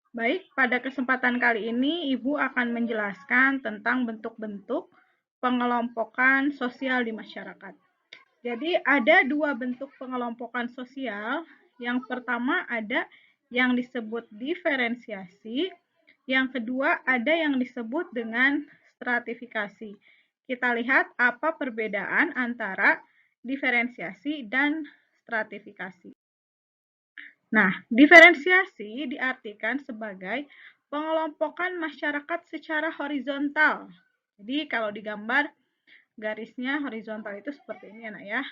Baik, pada kesempatan kali ini Ibu akan menjelaskan tentang bentuk-bentuk pengelompokan sosial di masyarakat. Jadi ada dua bentuk pengelompokan sosial. Yang pertama ada yang disebut diferensiasi, yang kedua ada yang disebut dengan stratifikasi. Kita lihat apa perbedaan antara diferensiasi dan stratifikasi. Nah, diferensiasi diartikan sebagai pengelompokan masyarakat secara horizontal. Jadi kalau digambar garisnya horizontal itu seperti ini anak ya.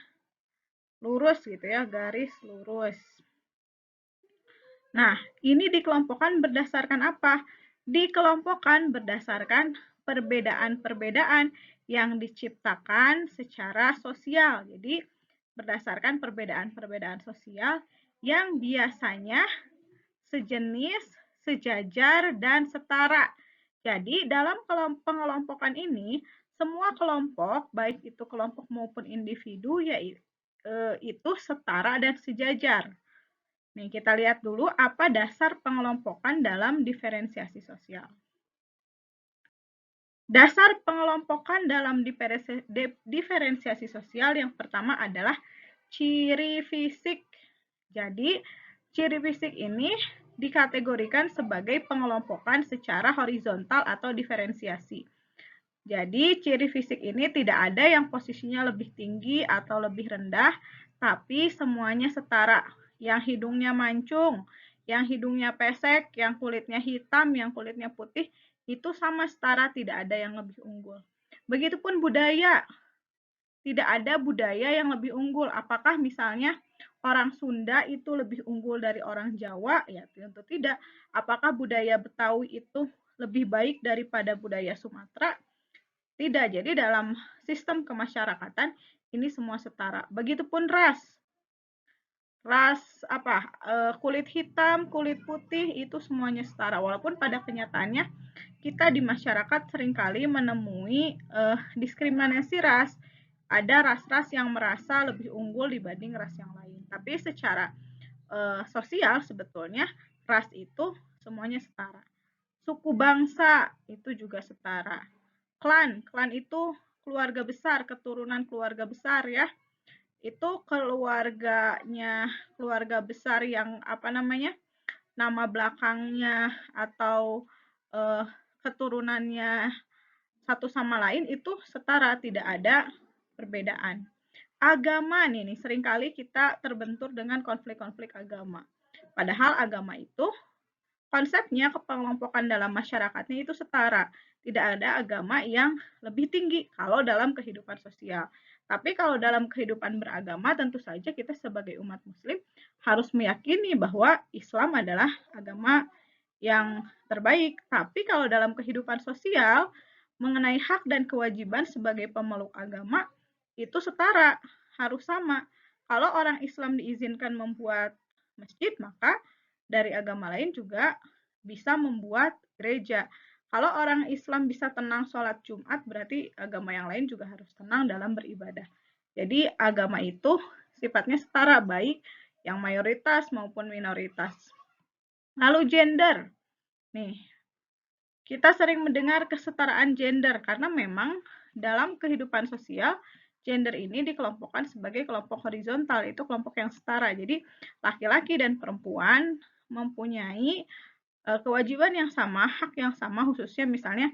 Lurus gitu ya, garis lurus. Nah, ini dikelompokkan berdasarkan apa? Dikelompokkan berdasarkan perbedaan-perbedaan yang diciptakan secara sosial. Jadi, berdasarkan perbedaan-perbedaan sosial yang biasanya sejenis, sejajar, dan setara. Jadi, dalam pengelompokan ini, semua kelompok, baik itu kelompok maupun individu, yaitu setara dan sejajar. Nih, kita lihat dulu apa dasar pengelompokan dalam diferensiasi sosial. Dasar pengelompokan dalam diferensiasi sosial yang pertama adalah ciri fisik. Jadi, ciri fisik ini dikategorikan sebagai pengelompokan secara horizontal atau diferensiasi. Jadi, ciri fisik ini tidak ada yang posisinya lebih tinggi atau lebih rendah, tapi semuanya setara. Yang hidungnya mancung, yang hidungnya pesek, yang kulitnya hitam, yang kulitnya putih, itu sama setara, tidak ada yang lebih unggul. Begitupun budaya, tidak ada budaya yang lebih unggul. Apakah misalnya orang Sunda itu lebih unggul dari orang Jawa? Ya, tentu tidak. Apakah budaya Betawi itu lebih baik daripada budaya Sumatera? Tidak. Jadi dalam sistem kemasyarakatan ini semua setara. Begitupun ras. Ras apa? Kulit hitam, kulit putih itu semuanya setara. Walaupun pada kenyataannya kita di masyarakat seringkali menemui diskriminasi ras. Ada ras-ras yang merasa lebih unggul dibanding ras yang lain. Tapi secara sosial sebetulnya ras itu semuanya setara. Suku bangsa itu juga setara. Klan itu keluarga besar, keturunan keluarga besar ya. Itu keluarga besar yang apa namanya? Nama belakangnya atau keturunannya satu sama lain itu setara, tidak ada perbedaan. Agama nih seringkali kita terbentur dengan konflik-konflik agama. Padahal agama itu konsepnya kepengelompokan dalam masyarakatnya itu setara. Tidak ada agama yang lebih tinggi kalau dalam kehidupan sosial. Tapi kalau dalam kehidupan beragama, tentu saja kita sebagai umat muslim harus meyakini bahwa Islam adalah agama yang terbaik. Tapi kalau dalam kehidupan sosial, mengenai hak dan kewajiban sebagai pemeluk agama, itu setara, harus sama. Kalau orang Islam diizinkan membuat masjid, maka dari agama lain juga bisa membuat gereja. Kalau orang Islam bisa tenang sholat Jumat, berarti agama yang lain juga harus tenang dalam beribadah. Jadi agama itu sifatnya setara, baik yang mayoritas maupun minoritas. Lalu gender. Nih, kita sering mendengar kesetaraan gender karena memang dalam kehidupan sosial gender ini dikelompokkan sebagai kelompok horizontal, itu kelompok yang setara. Jadi laki-laki dan perempuan mempunyai kewajiban yang sama, hak yang sama, khususnya misalnya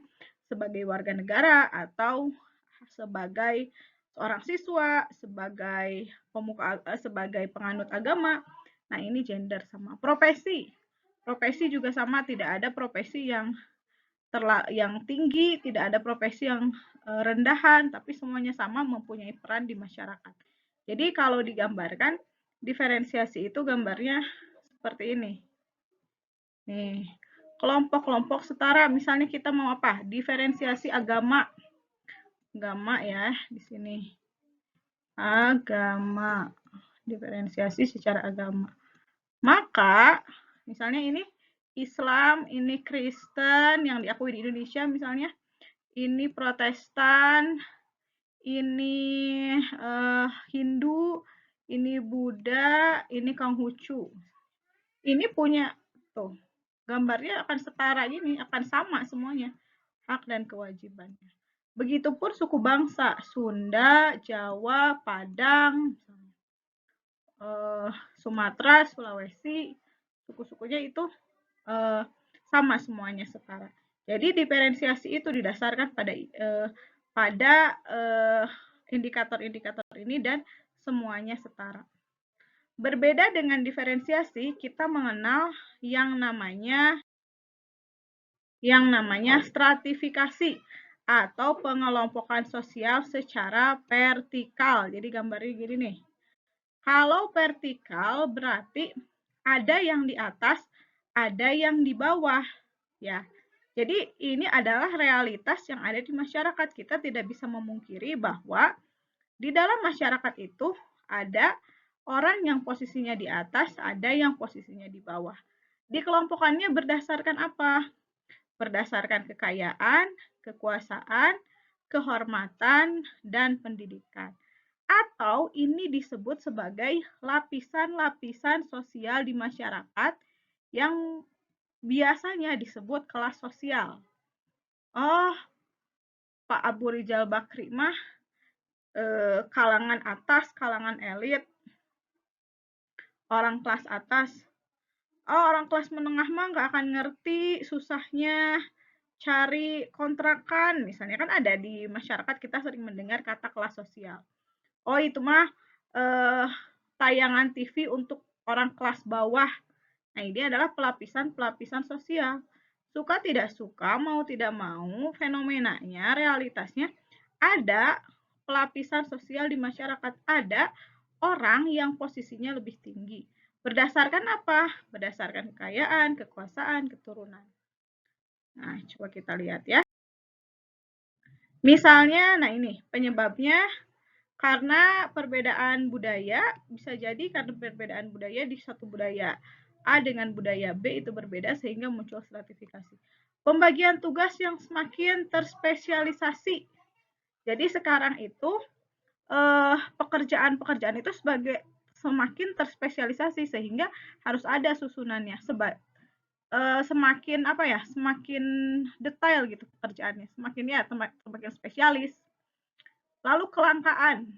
sebagai warga negara atau sebagai seorang siswa, sebagai penganut agama. Nah, ini gender sama. Profesi juga sama, tidak ada profesi yang tinggi, tidak ada profesi yang rendahan, tapi semuanya sama mempunyai peran di masyarakat. Jadi kalau digambarkan, diferensiasi itu gambarnya seperti ini. Nih, kelompok-kelompok setara, misalnya kita mau apa? Diferensiasi agama. Agama ya, di sini. Agama. Diferensiasi secara agama. Maka, misalnya ini Islam, ini Kristen yang diakui di Indonesia misalnya, ini Protestan, ini Hindu, ini Buddha, ini Konghucu. Ini punya tuh gambarnya akan setara gini, akan sama semuanya hak dan kewajibannya. Begitupun suku bangsa, Sunda, Jawa, Padang, Sumatera, Sulawesi, suku-sukunya itu sama semuanya setara. Jadi diferensiasi itu didasarkan pada indikator-indikator ini dan semuanya setara. Berbeda dengan diferensiasi, kita mengenal yang namanya stratifikasi atau pengelompokan sosial secara vertikal. Jadi gambarnya gini nih. Kalau vertikal berarti ada yang di atas, ada yang di bawah, ya. Jadi ini adalah realitas yang ada di masyarakat. Kita tidak bisa memungkiri bahwa di dalam masyarakat itu ada orang yang posisinya di atas, ada yang posisinya di bawah. Dikelompokkannya berdasarkan apa? Berdasarkan kekayaan, kekuasaan, kehormatan, dan pendidikan. Atau ini disebut sebagai lapisan-lapisan sosial di masyarakat yang biasanya disebut kelas sosial. Oh, Pak Abu Rizal Bakri mah kalangan atas, kalangan elit, orang kelas atas. Oh, orang kelas menengah mah nggak akan ngerti susahnya cari kontrakan. Misalnya kan ada di masyarakat kita sering mendengar kata kelas sosial. Oh, itu mah tayangan TV untuk orang kelas bawah. Nah, ini adalah pelapisan-pelapisan sosial. Suka tidak suka, mau tidak mau, fenomenanya, realitasnya ada pelapisan sosial di masyarakat. Ada orang yang posisinya lebih tinggi. Berdasarkan apa? Berdasarkan kekayaan, kekuasaan, keturunan. Nah, coba kita lihat ya. Misalnya, nah ini penyebabnya karena perbedaan budaya, bisa jadi karena perbedaan budaya di satu budaya A dengan budaya B itu berbeda sehingga muncul stratifikasi. Pembagian tugas yang semakin terspesialisasi. Jadi sekarang itu pekerjaan-pekerjaan itu semakin terspesialisasi sehingga harus ada susunannya. Semakin semakin detail gitu pekerjaannya, semakin spesialis. Lalu kelangkaan.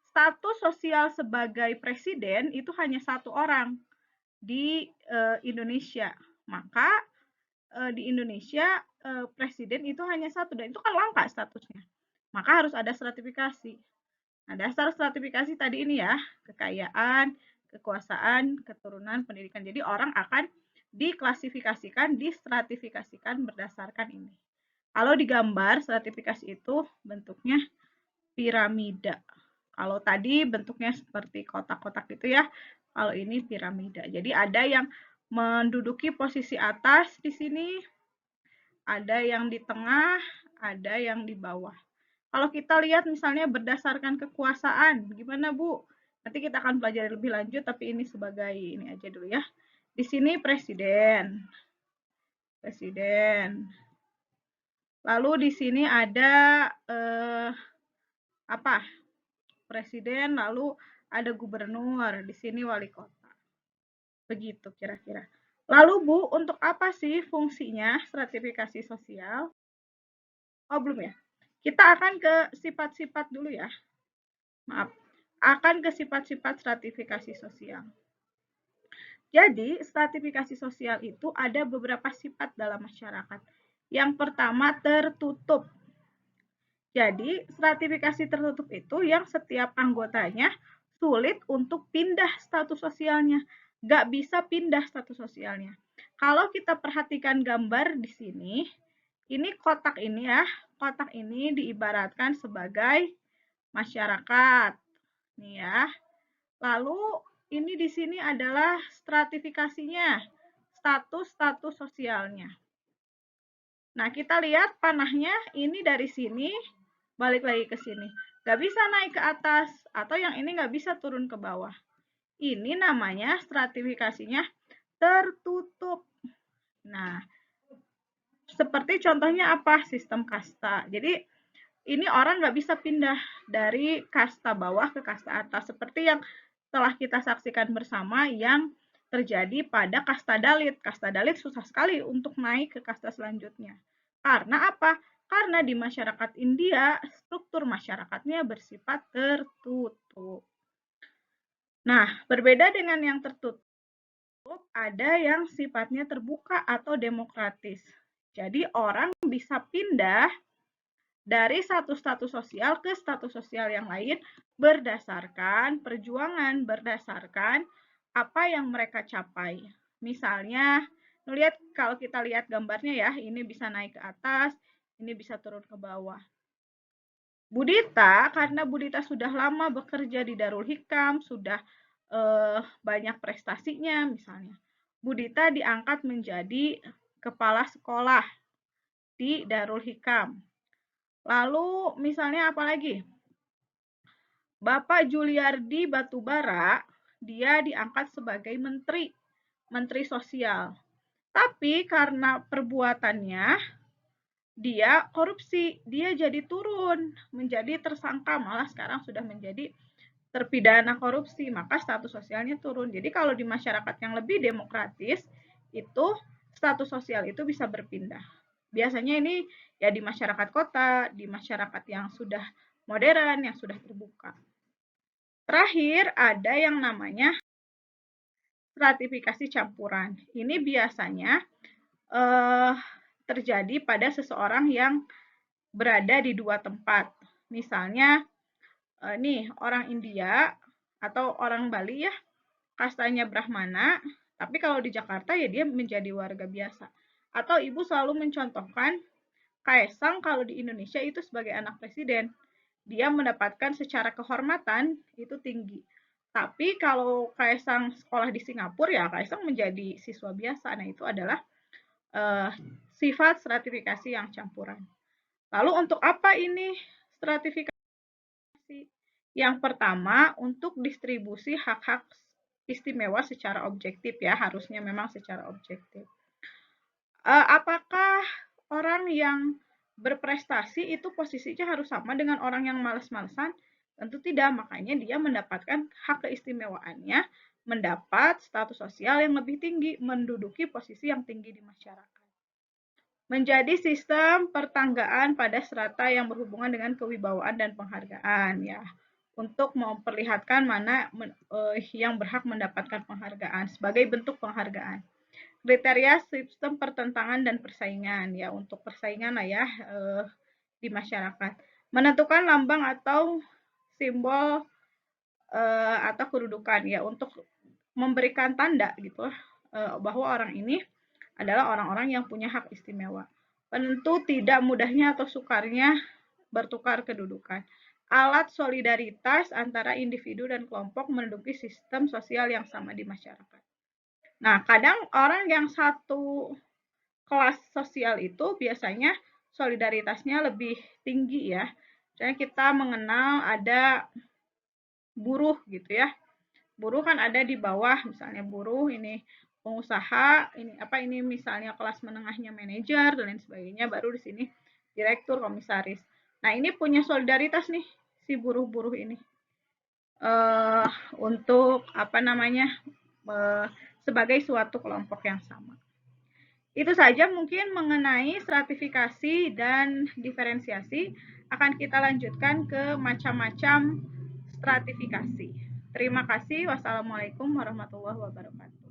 Status sosial sebagai presiden itu hanya satu orang di Indonesia. Maka di Indonesia presiden itu hanya satu dan itu kan langka statusnya. Maka harus ada stratifikasi. Nah, dasar stratifikasi tadi ini ya, kekayaan, kekuasaan, keturunan, pendidikan. Jadi orang akan diklasifikasikan, distratifikasikan berdasarkan ini. Kalau digambar, stratifikasi itu bentuknya piramida. Kalau tadi bentuknya seperti kotak-kotak gitu ya, kalau ini piramida. Jadi ada yang menduduki posisi atas di sini, ada yang di tengah, ada yang di bawah. Kalau kita lihat misalnya berdasarkan kekuasaan, gimana Bu? Nanti kita akan pelajari lebih lanjut, tapi ini sebagai ini aja dulu ya. Di sini presiden. Lalu di sini ada presiden, lalu ada gubernur, di sini wali kota. Begitu kira-kira. Lalu Bu, untuk apa sih fungsinya stratifikasi sosial? Oh, belum ya. Kita akan ke sifat-sifat dulu ya. Maaf, akan ke sifat-sifat stratifikasi sosial. Jadi, stratifikasi sosial itu ada beberapa sifat dalam masyarakat. Yang pertama, tertutup. Jadi, stratifikasi tertutup itu yang setiap anggotanya sulit untuk pindah status sosialnya. Nggak bisa pindah status sosialnya. Kalau kita perhatikan gambar di sini, ini kotak ini ya, kotak ini diibaratkan sebagai masyarakat. Nih ya. Lalu ini di sini adalah stratifikasinya, status-status sosialnya. Nah, kita lihat panahnya ini dari sini balik lagi ke sini. Nggak bisa naik ke atas atau yang ini nggak bisa turun ke bawah. Ini namanya stratifikasinya tertutup. Nah, seperti contohnya apa? Sistem kasta. Jadi ini orang nggak bisa pindah dari kasta bawah ke kasta atas. Seperti yang telah kita saksikan bersama yang terjadi pada kasta Dalit. Kasta Dalit susah sekali untuk naik ke kasta selanjutnya. Karena apa? Karena di masyarakat India, struktur masyarakatnya bersifat tertutup. Nah, berbeda dengan yang tertutup, ada yang sifatnya terbuka atau demokratis. Jadi orang bisa pindah dari satu status sosial ke status sosial yang lain berdasarkan perjuangan, berdasarkan apa yang mereka capai. Misalnya, kalau kita lihat gambarnya ya, ini bisa naik ke atas, ini bisa turun ke bawah. Budita, karena Budita sudah lama bekerja di Darul Hikam, sudah banyak prestasinya misalnya. Budita diangkat menjadi kepala sekolah di Darul Hikam. Lalu misalnya apa lagi? Bapak Juliardi Batubara, dia diangkat sebagai menteri sosial. Tapi karena perbuatannya, dia korupsi, dia jadi turun, menjadi tersangka, malah sekarang sudah menjadi terpidana korupsi, maka status sosialnya turun. Jadi kalau di masyarakat yang lebih demokratis, itu status sosial itu bisa berpindah. Biasanya ini ya di masyarakat kota, di masyarakat yang sudah modern, yang sudah terbuka. Terakhir ada yang namanya stratifikasi campuran. Ini biasanya terjadi pada seseorang yang berada di dua tempat. Misalnya nih orang India atau orang Bali ya, kastanya Brahmana, tapi kalau di Jakarta ya dia menjadi warga biasa. Atau ibu selalu mencontohkan Kaisang kalau di Indonesia itu sebagai anak presiden. Dia mendapatkan secara kehormatan itu tinggi. Tapi kalau Kaisang sekolah di Singapura ya Kaisang menjadi siswa biasa. Nah itu adalah sifat stratifikasi yang campuran. Lalu untuk apa ini stratifikasi? Yang pertama, untuk distribusi hak-hak istimewa secara objektif ya, harusnya memang secara objektif. Apakah orang yang berprestasi itu posisinya harus sama dengan orang yang malas-malesan? Tentu tidak, makanya dia mendapatkan hak keistimewaannya, mendapat status sosial yang lebih tinggi, menduduki posisi yang tinggi di masyarakat. Menjadi sistem pertanggaan pada strata yang berhubungan dengan kewibawaan dan penghargaan ya, untuk memperlihatkan mana yang berhak mendapatkan penghargaan sebagai bentuk penghargaan. Kriteria sistem pertentangan dan persaingan ya, untuk persaingan lah ya di masyarakat. Menentukan lambang atau simbol atau kedudukan ya, untuk memberikan tanda gitu bahwa orang ini adalah orang-orang yang punya hak istimewa. Penentu tidak mudahnya atau sukarnya bertukar kedudukan. Alat solidaritas antara individu dan kelompok menduduki sistem sosial yang sama di masyarakat. Nah, kadang orang yang satu kelas sosial itu biasanya solidaritasnya lebih tinggi ya. Misalnya kita mengenal ada buruh gitu ya. Buruh kan ada di bawah, misalnya buruh ini pengusaha, ini misalnya kelas menengahnya manajer dan lain sebagainya, baru di sini direktur, komisaris. Nah, ini punya solidaritas nih si buruh-buruh ini. Untuk sebagai suatu kelompok yang sama. Itu saja mungkin mengenai stratifikasi dan diferensiasi. Akan kita lanjutkan ke macam-macam stratifikasi. Terima kasih. Wassalamualaikum warahmatullahi wabarakatuh.